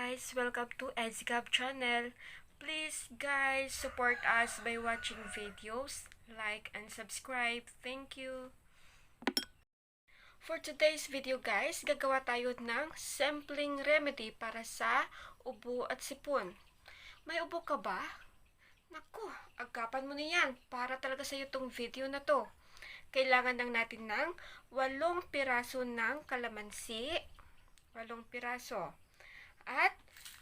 guys! Welcome to EdzyCab channel. Please guys, support us by watching videos, like and subscribe. Thank you! For today's video guys, gagawa tayo ng sampling remedy para sa ubo at sipon. May ubo ka ba? Naku, agapan mo na yan para talaga sa iyo tong video na to. Kailangan lang natin ng 8 piraso ng calamansi, 8 piraso. At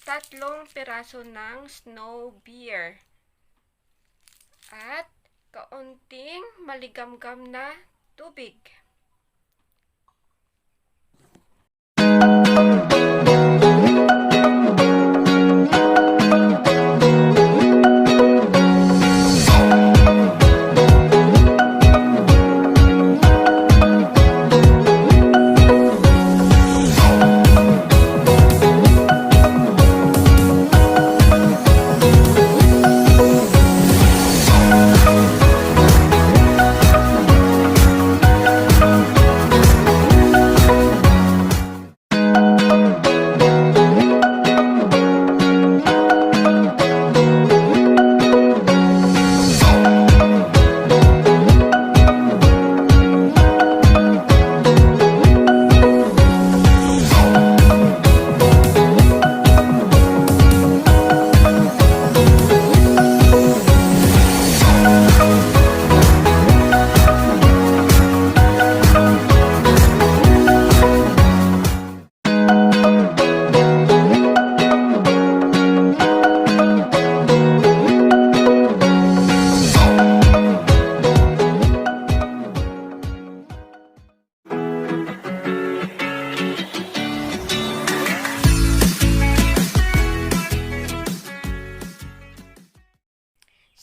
3 piraso ng snow beer. At kaunting maligamgam na tubig.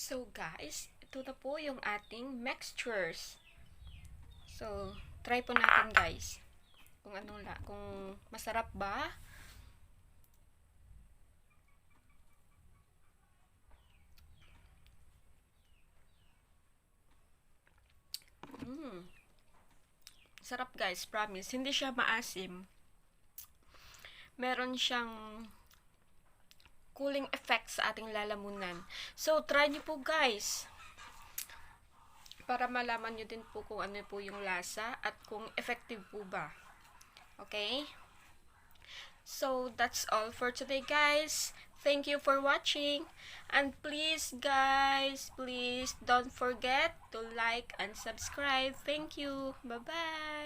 So guys, ito na po yung ating mixtures. So, try po natin guys. Kung kung masarap ba. Sarap guys, promise. Hindi siya maasim. Meron siyang cooling effect sa ating lalamunan. So, try nyo po guys. Para malaman nyo din po kung ano po yung lasa at kung effective po ba. Okay? So, that's all for today guys. Thank you for watching. And please guys, please don't forget to like and subscribe. Thank you. Bye-bye.